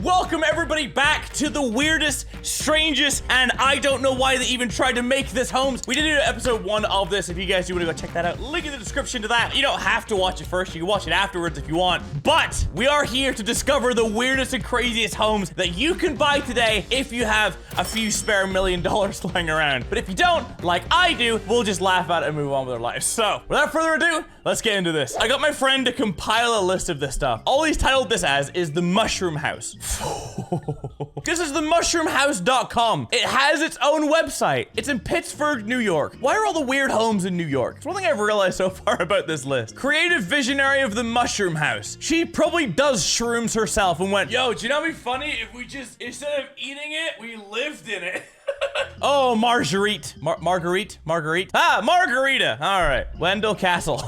Welcome everybody back to the weirdest, strangest, and I don't know why they even tried to make this homes. We did do episode 1 of this. If you guys do want to go check that out, link in the description to that. You don't have to watch it first. You can watch it afterwards if you want. But we are here to discover the weirdest and craziest homes that you can buy today if you have a few spare $1 million lying around. But if you don't, like I do, we'll just laugh at it and move on with our lives. So without further ado, let's get into this. I got my friend to compile a list of this stuff. All he's titled this as is the Mushroom House. This is the mushroomhouse.com. It has its own website. It's in Pittsburgh, New York. Why are all the weird homes in New York? It's one thing I've realized so far about this list. Creative visionary of the Mushroom House. She probably does shrooms herself and went, yo, do you know what'd be funny if we just, instead of eating it, we lived in it? Oh, Marguerite. Marguerite? Ah, Margarita. All right. Wendell Castle.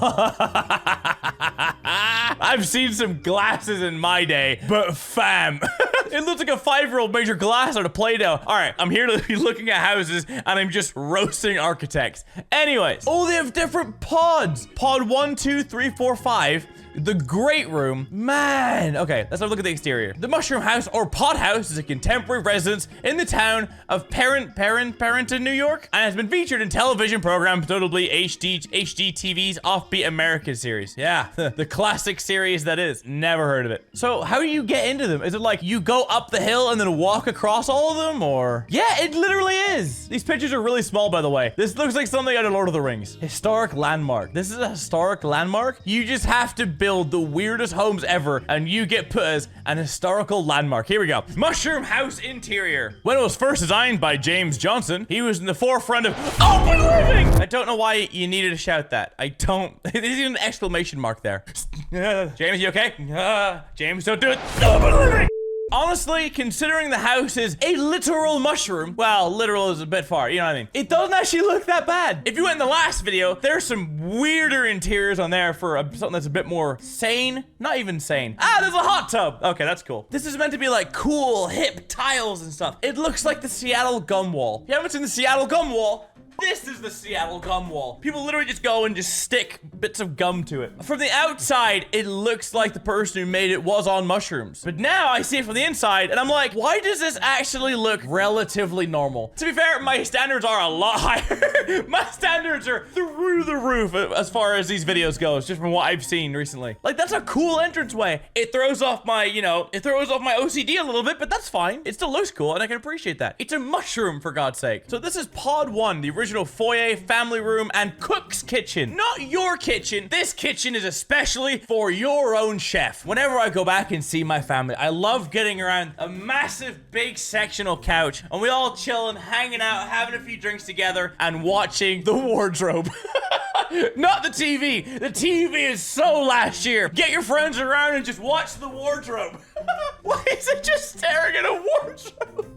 I've seen some glasses in my day, but fam. It looks like a 5-year-old made your glass out of Play-Doh. All right, I'm here to be looking at houses, and I'm just roasting architects. Anyways, oh, they have different pods. Pod 1, 2, 3, 4, 5. The Great Room. Man. Okay, let's have a look at the exterior. The Mushroom House, or Pod House, is a contemporary residence in the town of Parenton, New York, and has been featured in television programs, notably HGTV's Offbeat American series. Yeah, the classic series that is. Never heard of it. So how do you get into them? Is it like you go up the hill and then walk across all of them, or? Yeah, it literally is. These pictures are really small, by the way. This looks like something out of Lord of the Rings. Historic landmark. This is a historic landmark. You just have to build the weirdest homes ever, and you get put as an historical landmark. Here we go. Mushroom House interior. When it was first designed by James Johnson, he was in the forefront of open living. I don't know why you needed to shout that. I don't. There's even an exclamation mark there. James, you okay? James, don't do it. Open living. Honestly, considering the house is a literal mushroom, well, literal is a bit far, you know what I mean? It doesn't actually look that bad. If you went in the last video, there's some weirder interiors on there for something that's a bit more sane. Not even sane. Ah, there's a hot tub. Okay, that's cool. This is meant to be like cool, hip tiles and stuff. It looks like the Seattle gum wall. If you haven't seen the Seattle gum wall, this is the Seattle gum wall. People literally just go and just stick bits of gum to it. From the outside, it looks like the person who made it was on mushrooms. But now I see it from the inside and I'm like, why does this actually look relatively normal? To be fair, my standards are a lot higher. My standards are through the roof as far as these videos goes, just from what I've seen recently. Like, that's a cool entranceway. It throws off my, it throws off my OCD a little bit, but that's fine. It still looks cool and I can appreciate that. It's a mushroom, for God's sake. So this is Pod 1, the original foyer, family room, and cook's kitchen. Not your kitchen. This kitchen is especially for your own chef. Whenever I go back and see my family, I love getting around a massive, big sectional couch, and we all chilling, hanging out, having a few drinks together, and watching the wardrobe. Not the TV. The TV is so last year. Get your friends around and just watch the wardrobe. Why is it just staring at a wardrobe?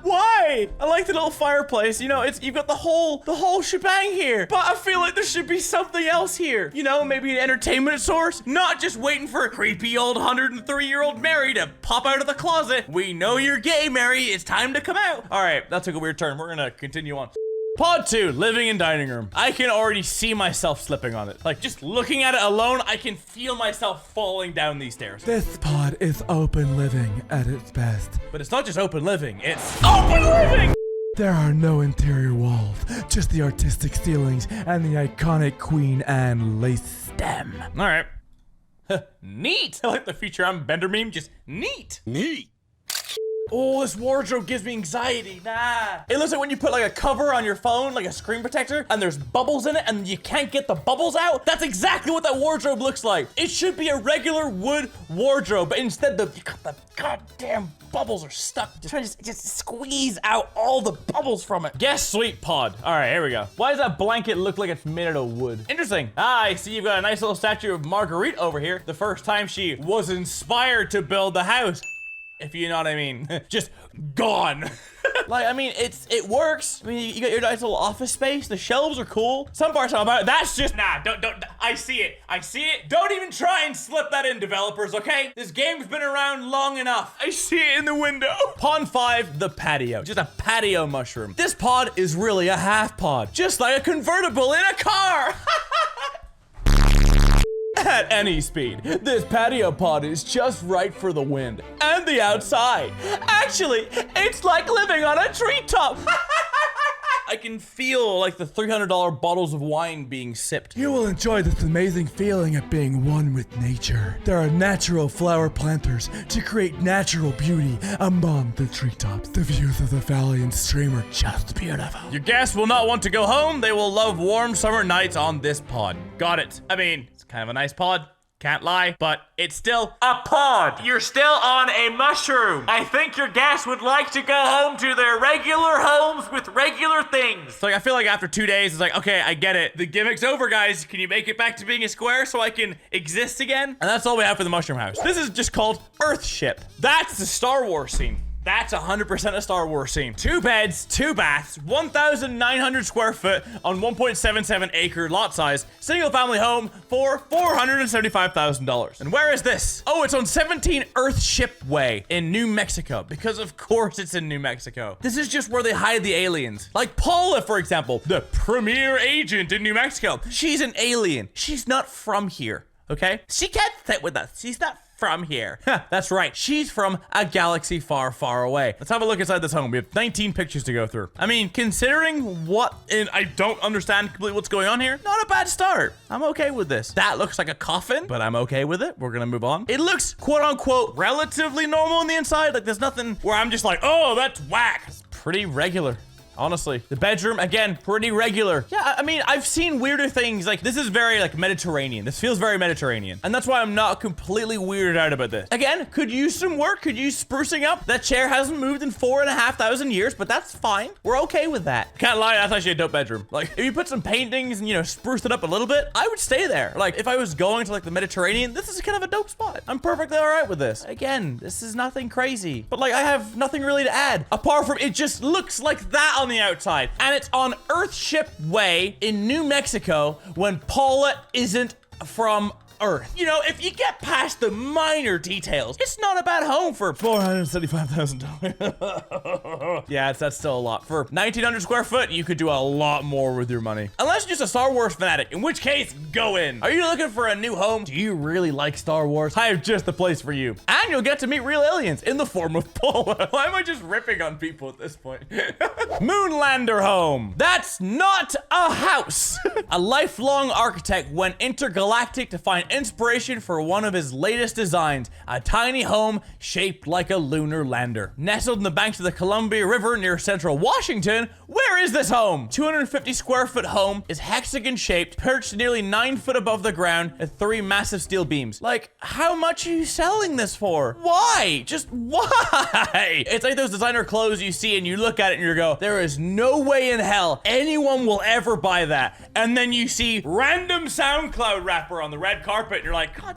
Why? I like the little fireplace. You know, you've got the whole shebang here. But I feel like there should be something else here. You know, maybe an entertainment source. Not just waiting for a creepy old 103-year-old Mary to pop out of the closet. We know you're gay, Mary. It's time to come out. All right, that took a weird turn. We're gonna continue on. Pod 2, living and dining room. I can already see myself slipping on it. Like, just looking at it alone, I can feel myself falling down these stairs. This pod is open living at its best. But it's not just open living, it's open living! There are no interior walls, just the artistic ceilings and the iconic Queen Anne lace stem. All right. Neat. I like the Futurama Bender meme, just neat. Neat. Oh, this wardrobe gives me anxiety. Nah. It looks like when you put like a cover on your phone, like a screen protector, and there's bubbles in it and you can't get the bubbles out. That's exactly what that wardrobe looks like. It should be a regular wood wardrobe, but instead you got the goddamn bubbles are stuck. Just squeeze out all the bubbles from it. Guest suite pod. All right, here we go. Why does that blanket look like it's made out of wood? Interesting. Ah, I see you've got a nice little statue of Marguerite over here. The first time she was inspired to build the house. If you know what I mean. Just gone. Like, I mean, it works. I mean, you got your nice little office space. The shelves are cool. Some parts are about it. That's just, nah, don't, I see it. I see it. Don't even try and slip that in, developers, okay? This game's been around long enough. I see it in the window. Pond 5, the patio. Just a patio mushroom. This pod is really a half pod. Just like a convertible in a car. at any speed. This patio pod is just right for the wind and the outside. Actually, it's like living on a treetop. I can feel like the $300 bottles of wine being sipped. You will enjoy this amazing feeling of being one with nature. There are natural flower planters to create natural beauty among the treetops. The views of the valley and stream are just beautiful. Your guests will not want to go home. They will love warm summer nights on this pod. Got it. I mean, it's kind of a nice pod. Can't lie, but it's still a pod. You're still on a mushroom. I think your guests would like to go home to their regular homes with regular things. So I feel like after 2 days, it's like, okay, I get it. The gimmick's over, guys. Can you make it back to being a square so I can exist again? And that's all we have for the mushroom house. This is just called Earthship. That's the Star Wars scene. That's 100% a Star Wars scene. 2 beds, 2 baths, 1,900 square foot on 1.77 acre lot size, single family home for $475,000. And where is this? Oh, it's on 17 Earthship Way in New Mexico, because of course it's in New Mexico. This is just where they hide the aliens. Like Paula, for example, the premier agent in New Mexico. She's an alien. She's not from here, okay? She can't sit with us. She's not from here. That's right. She's from a galaxy far, far away. Let's have a look inside this home. We have 19 pictures to go through. I mean, considering what, and I don't understand completely what's going on here, not a bad start. I'm okay with this. That looks like a coffin, but I'm okay with it. We're gonna move on. It looks quote unquote relatively normal on the inside. Like there's nothing where I'm just like, oh, that's whack. It's pretty regular. Honestly, the bedroom, again, pretty regular. Yeah, I mean, I've seen weirder things. Like, this is very, like, Mediterranean. This feels very Mediterranean. And that's why I'm not completely weirded out about this. Again, could use some work, could use sprucing up. That chair hasn't moved in 4,500 years, but that's fine. We're okay with that. Can't lie, that's actually a dope bedroom. Like, if you put some paintings and, you know, spruce it up a little bit, I would stay there. Like, if I was going to, like, the Mediterranean, this is kind of a dope spot. I'm perfectly all right with this. Again, this is nothing crazy. But, like, I have nothing really to add. Apart from it just looks like that on the outside, and it's on Earthship Way in New Mexico when Paula isn't from Earth. You know, if you get past the minor details, it's not a bad home for $475,000. Yeah, that's still a lot. For 1,900 square foot, you could do a lot more with your money. Unless you're just a Star Wars fanatic, in which case, go in. Are you looking for a new home? Do you really like Star Wars? I have just the place for you. And you'll get to meet real aliens in the form of Paula. Why am I just ripping on people at this point? Moonlander Home. That's not a house. A lifelong architect went intergalactic to find inspiration for one of his latest designs, a tiny home shaped like a lunar lander. Nestled in the banks of the Columbia River near central Washington, where is this home? 250 square foot home is hexagon shaped, perched nearly 9 foot above the ground at 3 massive steel beams. Like, how much are you selling this for? Why? Just why? It's like those designer clothes you see and you look at it and you go, there is no way in hell anyone will ever buy that. And then you see random SoundCloud rapper on the red carpet and you're like, God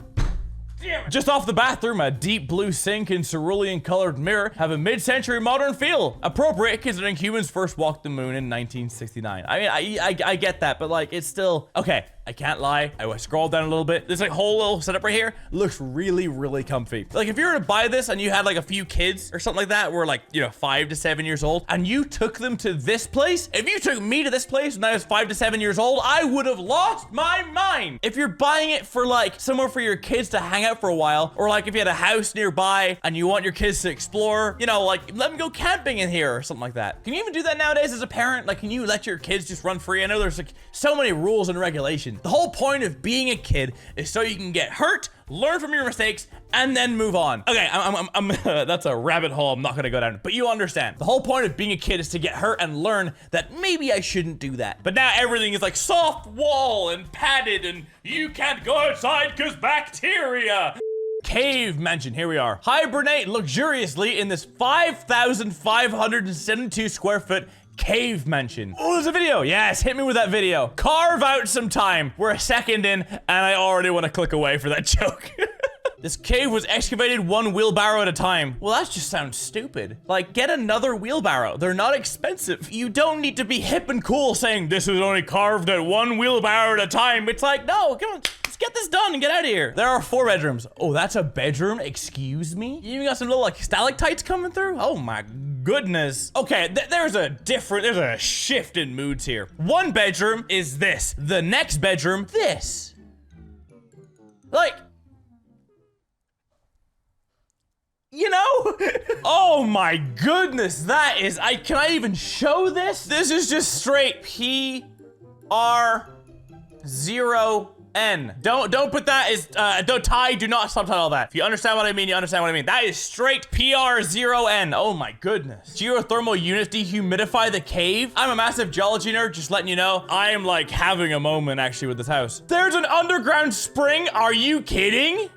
damn it. Just off the bathroom, a deep blue sink and cerulean colored mirror have a mid-century modern feel. Appropriate considering humans first walked the moon in 1969. I mean, I get that, but like, it's still, okay. I can't lie. I scrolled down a little bit. This like whole little setup right here looks really, really comfy. Like if you were to buy this and you had like a few kids or something like that, were like, you know, 5 to 7 years old, and you took them to this place, if you took me to this place when I was 5 to 7 years old, I would have lost my mind. If you're buying it for like somewhere for your kids to hang out for a while, or like if you had a house nearby and you want your kids to explore, you know, like let them go camping in here or something like that. Can you even do that nowadays as a parent? Like, can you let your kids just run free? I know there's like so many rules and regulations. The whole point of being a kid is so you can get hurt, learn from your mistakes, and then move on. Okay, I'm that's a rabbit hole I'm not gonna go down, but you understand. The whole point of being a kid is to get hurt and learn that maybe I shouldn't do that. But now everything is like soft wall and padded and you can't go outside because bacteria. Cave mansion, here we are. Hibernate luxuriously in this 5,572 square foot cave mansion. Oh, there's a video. Yes, hit me with that video. Carve out some time. We're a second in, and I already want to click away for that joke. This cave was excavated 1 wheelbarrow at a time. Well, that just sounds stupid. Like, get another wheelbarrow. They're not expensive. You don't need to be hip and cool saying this was only carved at 1 wheelbarrow at a time. It's like, no, come on. Let's get this done and get out of here. There are 4 bedrooms. Oh, that's a bedroom? Excuse me? You even got some little like stalactites coming through? Oh my goodness. Okay, there's a shift in moods here. 1 bedroom is this. The next bedroom, this. Like, you know? Oh my goodness, that is, can I even show this? This is just straight PR0N. Don't put that as, do not subtitle that. If you understand what I mean, you understand what I mean. That is straight PR0N. Oh my goodness. Geothermal units dehumidify the cave. I'm a massive geology nerd, just letting you know. I am like having a moment actually with this house. There's an underground spring. Are you kidding?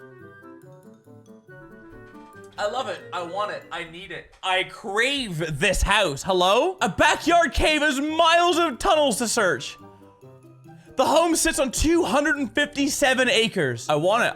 I love it. I want it. I need it. I crave this house. Hello? A backyard cave has miles of tunnels to search. The home sits on 257 acres. I want it.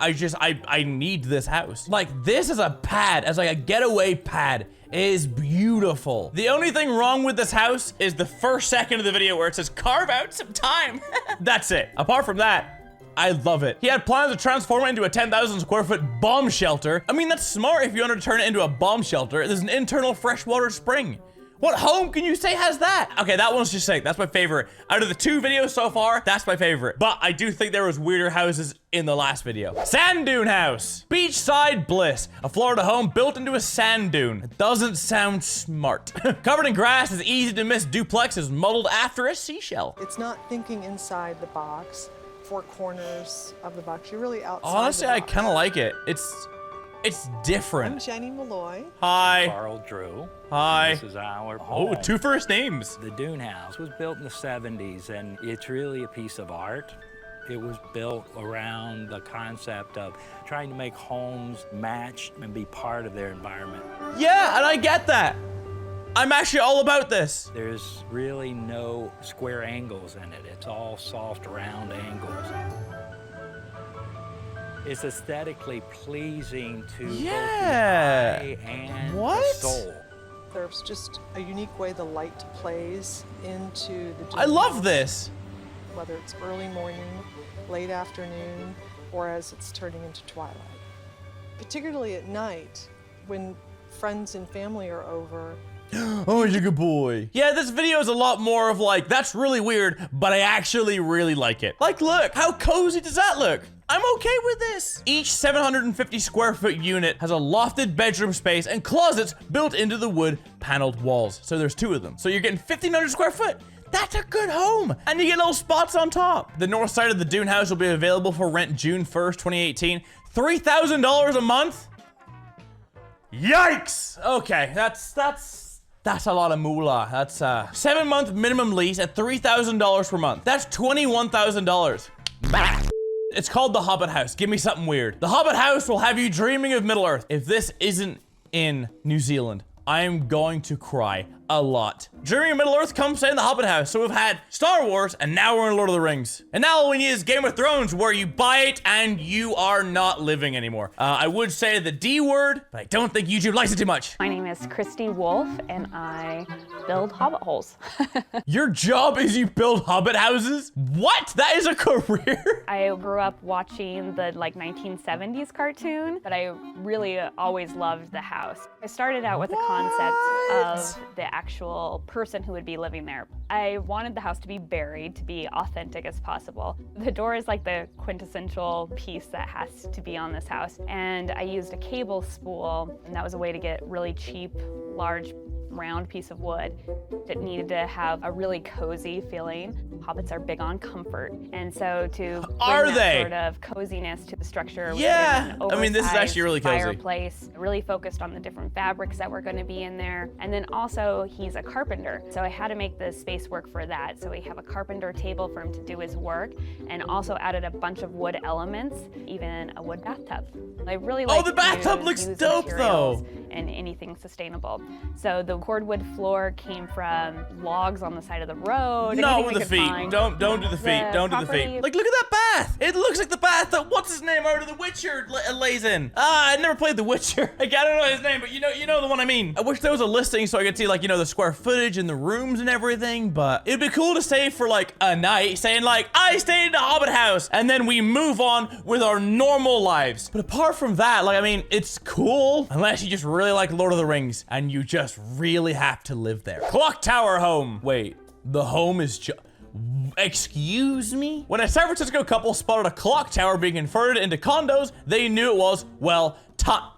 I need this house. Like, this is a pad, as like a getaway pad. It is beautiful. The only thing wrong with this house is the first second of the video where it says, carve out some time. That's it. Apart from that, I love it. He had plans to transform it into a 10,000 square foot bomb shelter. I mean, that's smart if you want to turn it into a bomb shelter. There's an internal freshwater spring. What home can you say has that? Okay, that one's just sick. That's my favorite. Out of the 2 videos so far, that's my favorite. But I do think there was weirder houses in the last video. Sand dune house. Beachside bliss. A Florida home built into a sand dune. It doesn't sound smart. Covered in grass, is easy to miss duplex is modeled after a seashell. It's not thinking inside the box. 4 corners of the box. You're really outside. Honestly, the I box. kind of like it. It's different. I'm Jenny Malloy. Hi. Carl Drew. Hi. This is our Oh, home. 2 first names. The Dune House was built in the 70s, and it's really a piece of art. It was built around the concept of trying to make homes match and be part of their environment. Yeah, and I get that. I'm actually all about this. There's really no square angles in it. It's all soft, round angles. It's aesthetically pleasing to both the eye and What? the soul. There's just a unique way the light plays into the I love house, this. whether it's early morning, late afternoon, or as it's turning into twilight. Particularly at night, when friends and family are over. Oh, you're a good boy. Yeah, this video is a lot more of like, that's really weird, but I actually really like it. Like, look, how cozy does that look? I'm okay with this. Each 750 square foot unit has a lofted bedroom space and closets built into the wood paneled walls. So there's 2 of them. So you're getting 1,500 square foot. That's a good home. And you get little spots on top. The north side of the Dune house will be available for rent June 1st, 2018. $3,000 a month? Yikes. Okay, that's a lot of moolah. That's a 7-month minimum lease at $3,000 per month. That's $21,000. It's called the Hobbit House. Give me something weird. The Hobbit House will have you dreaming of Middle Earth. If this isn't in New Zealand, I am going to cry a lot. Dreaming of Middle Earth, come stay in the Hobbit House. So we've had Star Wars, and now we're in Lord of the Rings. And now all we need is Game of Thrones, where you buy it and you are not living anymore. I would say the D word, but I don't think YouTube likes it too much. My name is Christy Wolf, and I build hobbit holes. Your job is you build Hobbit houses? What? That is a career? I grew up watching the 1970s cartoon, but I really always loved the house. I started out with the concept of the actual person who would be living there. I wanted the house to be buried, to be authentic as possible. The door is like the quintessential piece that has to be on this house. And I used a cable spool, and that was a way to get really cheap, large, round piece of wood that needed to have a really cozy feeling. Hobbits are big on comfort, and so to bring that sort of coziness to the structure, Yeah, with an I mean, this is actually really cozy. fireplace, really focused on the different fabrics that were going to be in there. And then also, he's a carpenter, so I had to make the space work for that. So we have a carpenter table for him to do his work, and also added a bunch of wood elements, even a wood bathtub. I really like the bathtub looks dope though. And anything sustainable. So the cordwood floor came from logs on the side of the road. Not with the feet. Don't do the feet. Don't do the feet. Like, look at that bath. It looks like the bath that what's his name out of The Witcher lays in. I never played The Witcher. I don't know his name, but you know the one I mean. I wish there was a listing so I could see the square footage and the rooms and everything. But it'd be cool to stay for like a night, saying like I stayed in a Hobbit house, and then we move on with our normal lives. But apart from that, like I mean, it's cool unless you just really like Lord of the Rings and you just really have to live there. Clock Tower Home. Wait, the home is just. Excuse me? When a San Francisco couple spotted a clock tower being converted into condos, they knew it was, well, time.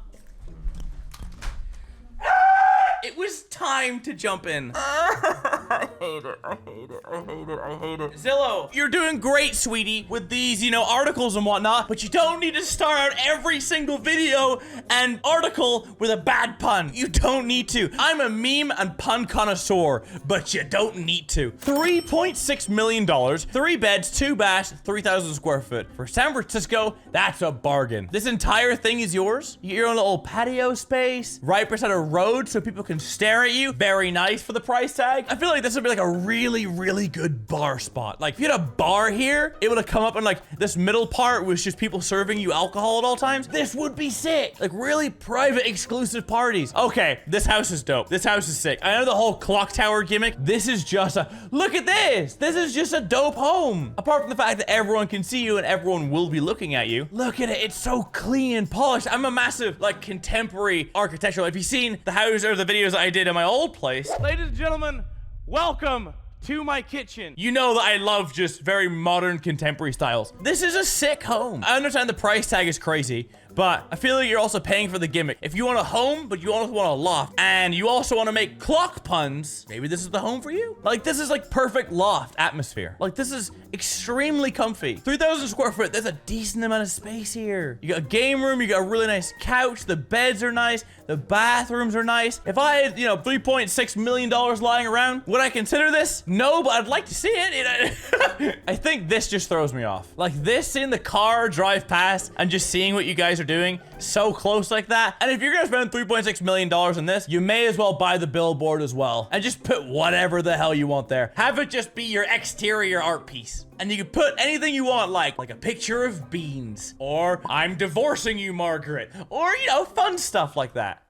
It was time to jump in. I hate it. I hate it. I hate it. I hate it. Zillow, you're doing great, sweetie, with these, you know, articles and whatnot, but you don't need to start out every single video and article with a bad pun. You don't need to. I'm a meme and pun connoisseur, but you don't need to. $3.6 million, 3 beds, 2 baths, 3,000 square foot. For San Francisco, that's a bargain. This entire thing is yours. You get your own little patio space, right beside a road so people can stare at you. Very nice for the price tag. I feel like this would be like a really, really good bar spot. Like if you had a bar here, it would have come up in like this middle part was just people serving you alcohol at all times. This would be sick. Like really private, exclusive parties. Okay, this house is dope. This house is sick. I know the whole clock tower gimmick. This is just a, look at this. This is just a dope home. Apart from the fact that everyone can see you and everyone will be looking at you. Look at it. It's so clean and polished. I'm a massive like contemporary architectural. If you've seen the house or the videos I did in my old place. Ladies and gentlemen, welcome to my kitchen. You know that I love just very modern contemporary styles. This is a sick home. I understand the price tag is crazy, but I feel like you're also paying for the gimmick. If you want a home, but you also want a loft, and you also want to make clock puns, maybe this is the home for you. Like this is like perfect loft atmosphere. Like this is extremely comfy. 3,000 square foot, there's a decent amount of space here. You got a game room, you got a really nice couch, the beds are nice, the bathrooms are nice. If I had, you know, $3.6 million lying around, would I consider this? No, but I'd like to see it. I think this just throws me off. Like this in the car, drive past, and just seeing what you guys are doing so close like that. And if you're gonna spend $3.6 million on this, you may as well buy the billboard as well and just put whatever the hell you want there. Have it just be your exterior art piece. And you can put anything you want, like a picture of beans, or I'm divorcing you, Margaret, or, you know, fun stuff like that.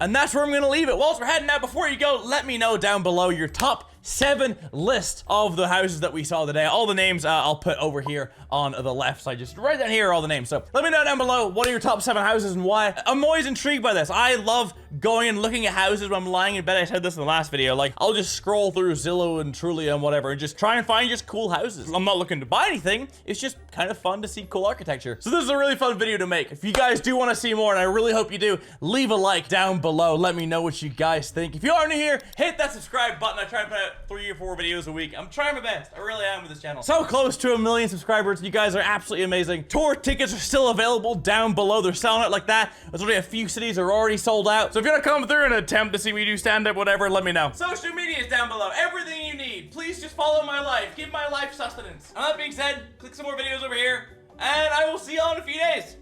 And that's where I'm gonna leave it. Whilst we're heading out, before you go, let me know down below your top 7 list of the houses that we saw today. All the names I'll put over here on the left side. Just right down here are all the names. So let me know down below what are your top 7 houses and why. I'm always intrigued by this. I love going and looking at houses when I'm lying in bed. I said this in the last video. Like I'll just scroll through Zillow and Trulia and whatever and just try and find just cool houses. I'm not looking to buy anything. It's just kind of fun to see cool architecture. So this is a really fun video to make. If you guys do want to see more, and I really hope you do, leave a like down below. Let me know what you guys think. If you are new here, hit that subscribe button. I try to put out 3 or 4 videos a week. I'm trying my best. I really am with this channel. So close to 1 million subscribers. You guys are absolutely amazing. Tour tickets are still available down below. They're selling it like that. There's only a few cities are already sold out. So if you're gonna come through and attempt to see me do stand-up, whatever, let me know. Social media is down below. Everything you need. Please just follow my life. Give my life sustenance. And that being said, click some more videos over here, and I will see y'all in a few days.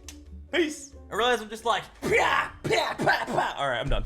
Peace. I realize I'm just like, all right, I'm done.